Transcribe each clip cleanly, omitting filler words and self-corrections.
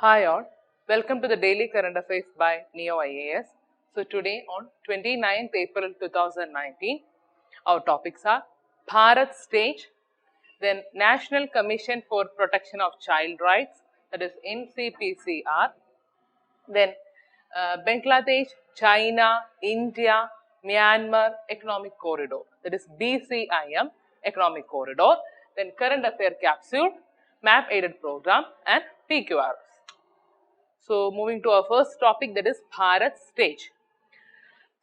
Hi all, welcome to the Daily Current Affairs by Neo IAS. So today on 29th April 2019, our topics are Bharat Stage, then National Commission for Protection of Child Rights, that is NCPCR, then Bangladesh, China, India, Myanmar Economic Corridor, that is BCIM Economic Corridor, then Current Affair Capsule, Map Aided Program and PQRs. So moving to our first topic, that is Bharat Stage.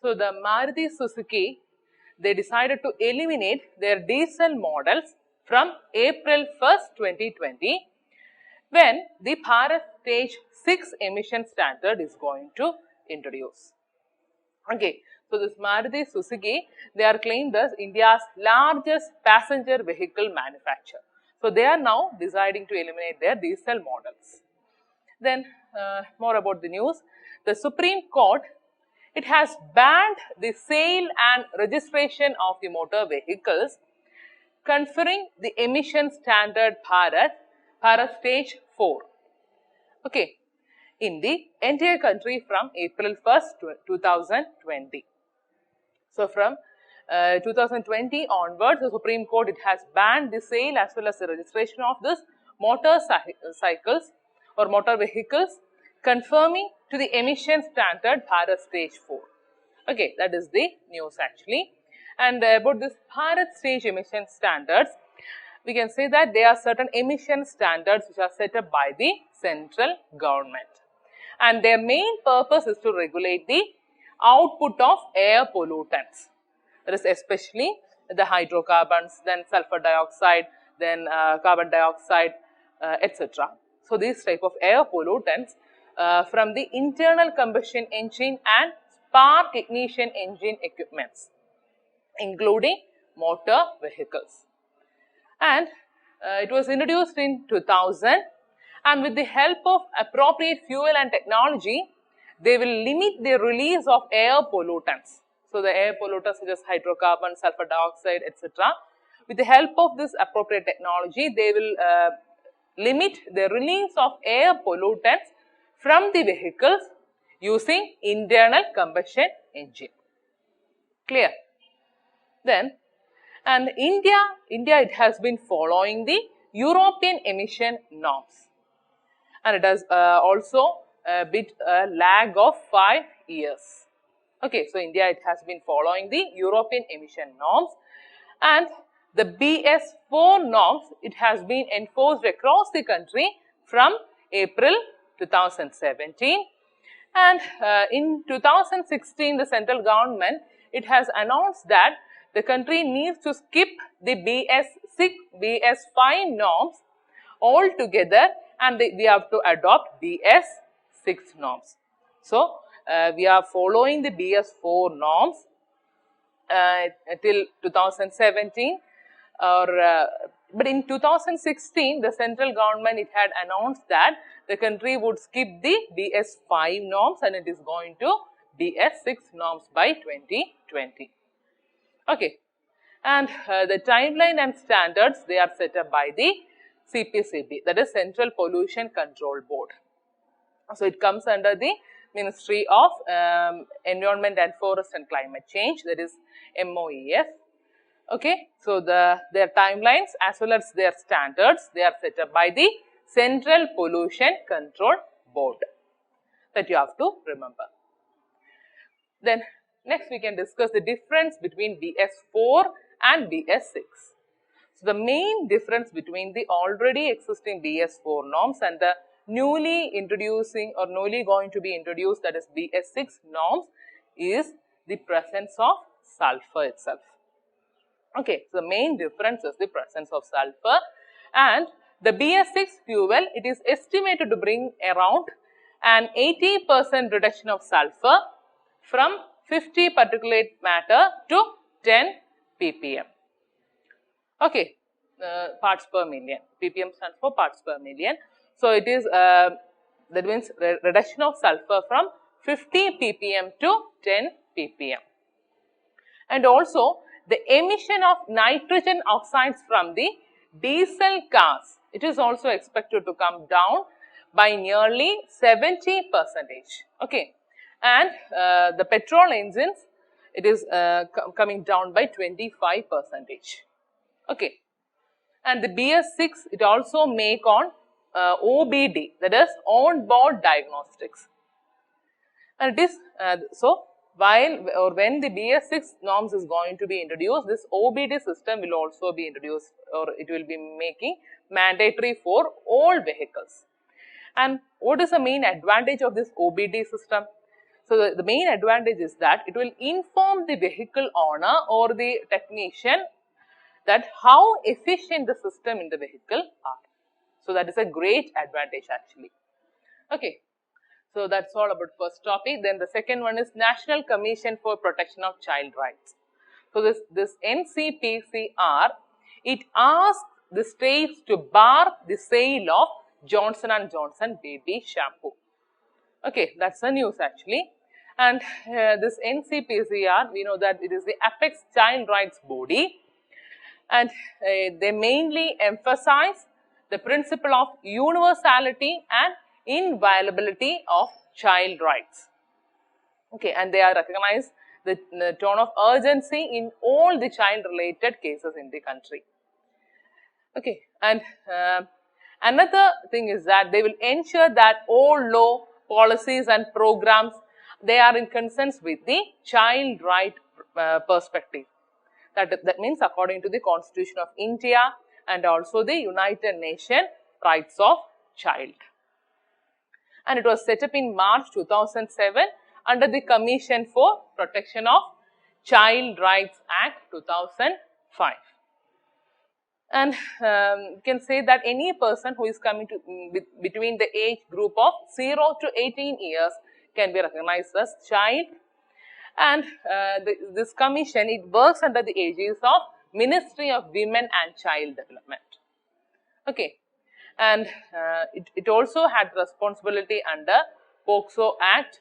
So the Maruti Suzuki, they decided to eliminate their diesel models from April 1st, 2020 when the Bharat Stage 6 emission standard is going to introduce. Okay, so this Maruti Suzuki, they are claimed as India's largest passenger vehicle manufacturer. So they are now deciding to eliminate their diesel models. Then more about the news. The Supreme Court, it has banned the sale and registration of the motor vehicles, conferring the emission standard Bharat Stage 4. Okay, in the entire country from April 1st, 2020. So from 2020 onwards, the Supreme Court, it has banned the sale as well as the registration of this motorcycles or motor vehicles, conforming to the emission standard Bharat Stage 4. Okay, that is the news actually. And about this Bharat Stage emission standards, we can say that there are certain emission standards which are set up by the central government. And their main purpose is to regulate the output of air pollutants. That is especially the hydrocarbons, then sulfur dioxide, then carbon dioxide, etc. So these type of air pollutants from the internal combustion engine and spark ignition engine equipments, including motor vehicles. And it was introduced in 2000, and with the help of appropriate fuel and technology, they will limit the release of air pollutants. So the air pollutants such as hydrocarbons, sulfur dioxide, etc. With the help of this appropriate technology, they will limit the release of air pollutants from the vehicles using internal combustion engine. Clear? Then, and India it has been following the European emission norms, and it has also a bit lag of 5 years. Okay, so India, it has been following the European emission norms, and the BS4 norms, it has been enforced across the country from April 2017. And in 2016, the central government, it has announced that the country needs to skip the BS6, BS5 norms altogether, and we have to adopt BS6 norms. So we are following the BS4 norms till 2017. But in 2016, the central government, it had announced that the country would skip the BS5 norms and it is going to BS6 norms by 2020. Okay, and the timeline and standards, they are set up by the CPCB, that is Central Pollution Control Board. So it comes under the Ministry of Environment and Forest and Climate Change, that is MOEF. Okay, so their timelines as well as their standards, they are set up by the Central Pollution Control Board, that you have to remember. Then next we can discuss the difference between BS4 and BS6. So the main difference between the already existing BS4 norms and the newly introducing or newly going to be introduced, that is BS6 norms, is the presence of sulfur itself. Okay, so the main difference is the presence of sulfur, and the BS6 fuel, it is estimated to bring around an 80% reduction of sulfur from 50 particulate matter to 10 ppm. Okay, parts per million. ppm stands for parts per million. So it is that means reduction of sulfur from 50 ppm to 10 ppm. And also the emission of nitrogen oxides from the diesel cars, it is also expected to come down by nearly 70%. Okay, and the petrol engines, it is coming down by 25%. Okay, and the BS6, it also make on OBD, that is on board diagnostics. And it is so while or when the BS6 norms is going to be introduced, this OBD system will also be introduced, or it will be making mandatory for all vehicles. And what is the main advantage of this OBD system? So the main advantage is that it will inform the vehicle owner or the technician that how efficient the system in the vehicle are. So that is a great advantage actually. Okay. So that's all about first topic. Then the second one is National Commission for Protection of Child Rights. So this NCPCR, it asks the states to bar the sale of Johnson & Johnson baby shampoo. Okay, that's the news actually. And this NCPCR, we know that it is the apex child rights body, and they mainly emphasize the principle of universality and inviolability of child rights. Okay, and they are recognized the tone of urgency in all the child related cases in the country. Okay, and another thing is that they will ensure that all law, policies and programs, they are in consonance with the child right perspective. That means according to the Constitution of India and also the United Nations Rights of Child. And it was set up in March 2007 under the Commission for Protection of Child Rights Act 2005. And you can say that any person who is coming to between the age group of 0 to 18 years can be recognized as child. And this commission, it works under the aegis of Ministry of Women and Child Development. Okay. And it also had responsibility under POCSO Act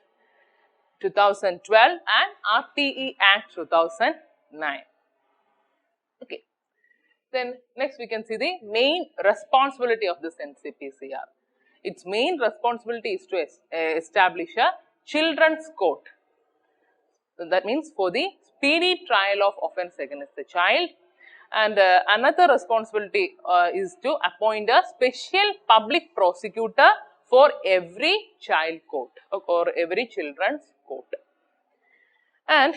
2012 and RTE Act 2009. Okay. Then next we can see the main responsibility of this NCPCR. Its main responsibility is to establish a children's court. So that means for the speedy trial of offence against the child. And another responsibility is to appoint a special public prosecutor for every child court or every children's court. And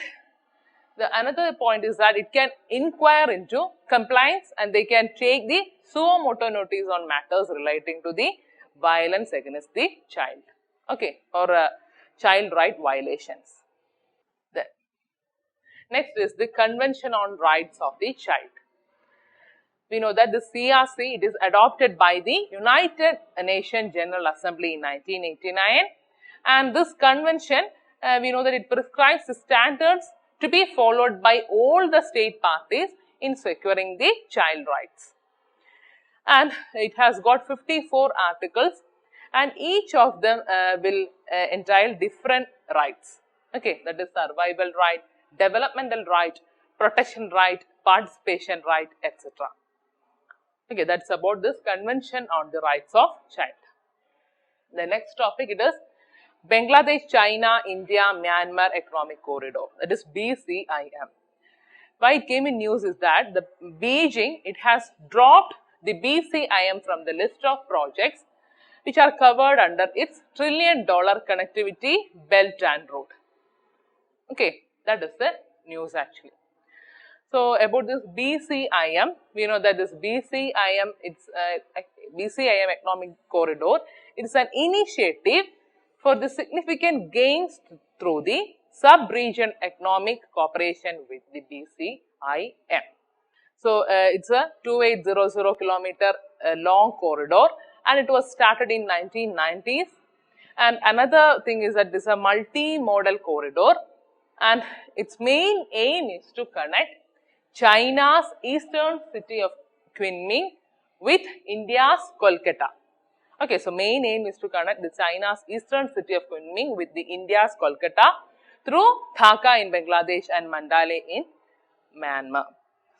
another point is that it can inquire into compliance and they can take the suo motu notice on matters relating to the violence against the child, okay, or child right violations. Then next is the Convention on Rights of the Child. We know that the CRC, it is adopted by the United Nations General Assembly in 1989, and this convention, we know that it prescribes the standards to be followed by all the state parties in securing the child rights. And it has got 54 articles and each of them will entail different rights. Okay, that is survival right, developmental right, protection right, participation right, etc. Okay, that's about this Convention on the Rights of Child. The next topic, it is Bangladesh, China, India, Myanmar Economic Corridor, that is BCIM. Why it came in news is that the Beijing, it has dropped the BCIM from the list of projects which are covered under its $1 trillion connectivity belt and road. Okay, that is the news actually. So about this BCIM, we know that this BCIM, it's BCIM Economic Corridor. It is an initiative for the significant gains through the sub-region economic cooperation with the BCIM. So it's a 2800 kilometer long corridor, and it was started in 1990s. And another thing is that this is a multi-modal corridor, and its main aim is to connect China's eastern city of Kunming with India's Kolkata. Okay, so main aim is to connect the China's eastern city of Kunming with the India's Kolkata through Dhaka in Bangladesh and Mandalay in Myanmar.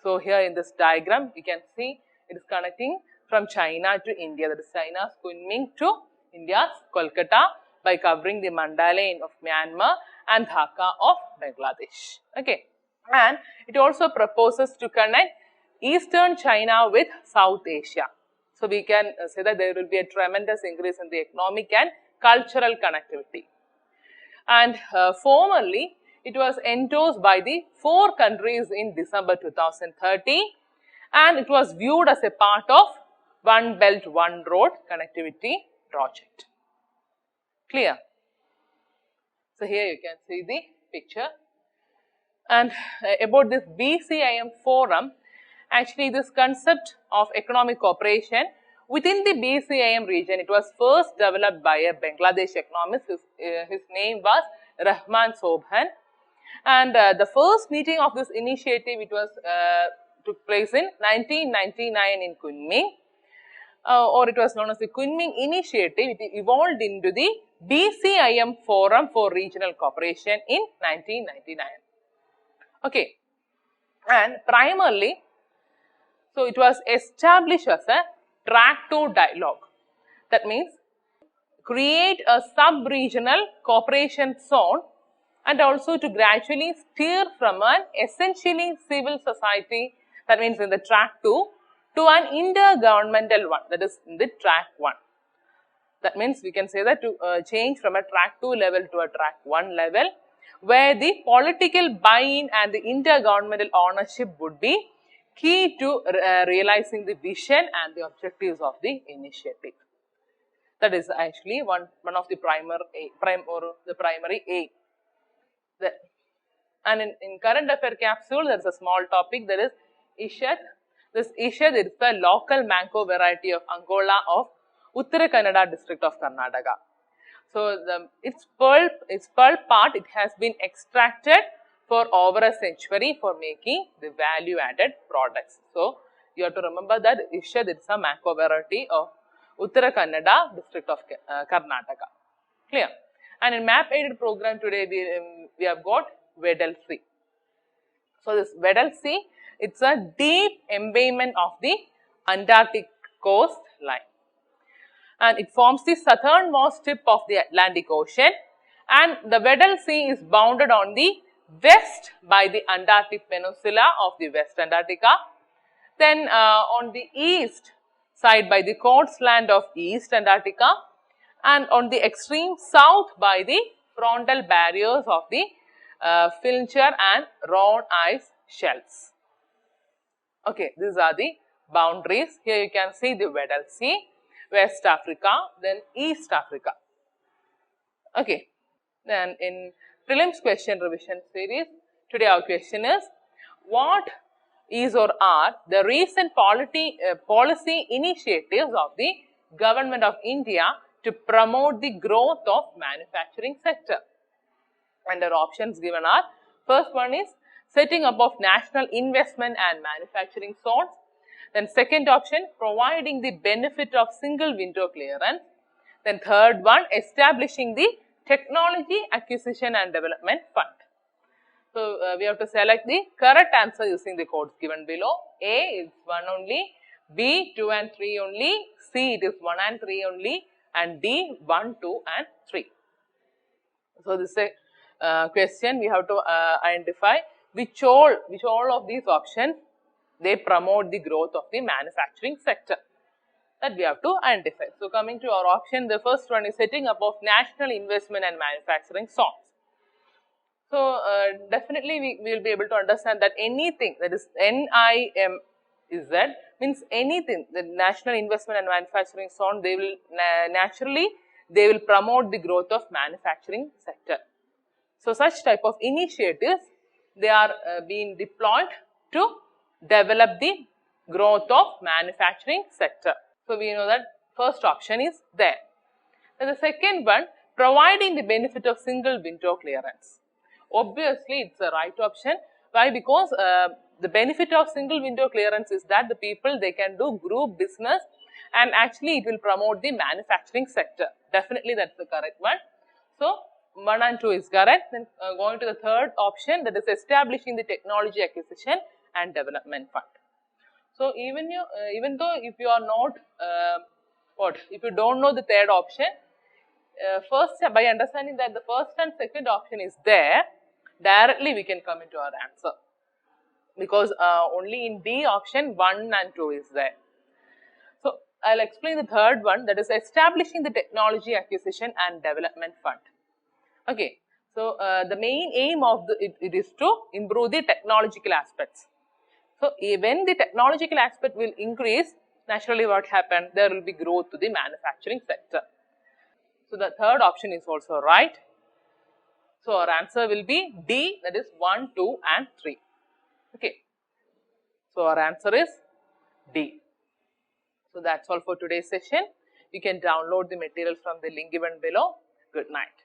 So here in this diagram, you can see it is connecting from China to India, that is China's Kunming to India's Kolkata by covering the Mandalay of Myanmar and Dhaka of Bangladesh. Okay. And it also proposes to connect Eastern China with South Asia. So we can say that there will be a tremendous increase in the economic and cultural connectivity. And formally, it was endorsed by the 4 countries in December 2013, and it was viewed as a part of One Belt, One Road connectivity project. Clear? So here you can see the picture. And about this BCIM forum, actually this concept of economic cooperation within the BCIM region, it was first developed by a Bangladesh economist. His name was Rahman Sobhan. And the first meeting of this initiative, it was took place in 1999 in Kunming, or it was known as the Kunming Initiative. It evolved into the BCIM Forum for Regional Cooperation in 1999. Okay, and primarily, so it was established as a track 2 dialogue. That means create a sub-regional cooperation zone and also to gradually steer from an essentially civil society, that means in the track 2, to an intergovernmental one, that is in the track 1. That means we can say that to change from a track 2 level to a track 1 level, where the political buy-in and the intergovernmental ownership would be key to realizing the vision and the objectives of the initiative. That is actually one of the primary aim. And in current affair capsule, there is a small topic, that is Ishad. This Ishad is the local mango variety of Angola of Uttara Kannada district of Karnataka. So its pulp part, it has been extracted for over a century for making the value added products. So you have to remember that Ishad is a mango variety of Uttara Kannada district of Karnataka. Clear? And in map aided program today we have got Weddell Sea. So this Weddell Sea, it's a deep embayment of the Antarctic coastline, and it forms the southernmost tip of the Atlantic Ocean, and the Weddell Sea is bounded on the west by the Antarctic Peninsula of the West Antarctica, then on the east side by the coastland of East Antarctica, and on the extreme south by the frontal barriers of the Filcher and Round ice shelves. Okay, these are the boundaries. Here you can see the Weddell Sea, West Africa, then East Africa. Okay, then in prelims question revision series, today our question is, what is or are the recent policy initiatives of the Government of India to promote the growth of manufacturing sector? And the options given are, first one is setting up of national investment and manufacturing zones. Then second option, providing the benefit of single window clearance. Then third one, establishing the Technology Acquisition and Development Fund. So we have to select the correct answer using the codes given below. A is 1 only, B 2 and 3 only, C it is 1 and 3 only, and D 1, 2 and 3. So this is a question we have to identify which all of these options they promote the growth of the manufacturing sector, that we have to identify. So coming to our option, the first one is setting up of national investment and manufacturing zones. So definitely we will be able to understand that anything that is NIMZ means anything, the national investment and manufacturing zone, they will naturally they will promote the growth of manufacturing sector. So such type of initiatives, they are being deployed to develop the growth of manufacturing sector. So we know that first option is there. And the second one, providing the benefit of single window clearance. Obviously, it's the right option. Why? Because the benefit of single window clearance is that the people, they can do group business, and actually it will promote the manufacturing sector. Definitely that's the correct one. So 1 and 2 is correct. Then going to the third option, that is establishing the Technology Acquisition and Development Fund. So even though if you are not if you don't know the third option, first, by understanding that the first and second option is there, directly we can come into our answer. Because only in D option 1 and 2 is there. So, I will explain the third one, that is establishing the Technology Acquisition and Development Fund. Okay. So, the main aim of it is to improve the technological aspects. So, when the technological aspect will increase, naturally what happens? There will be growth to the manufacturing sector. So, the third option is also right. So, our answer will be D, that is 1, 2 and 3. Okay. So, our answer is D. So, that's all for today's session. You can download the material from the link given below. Good night.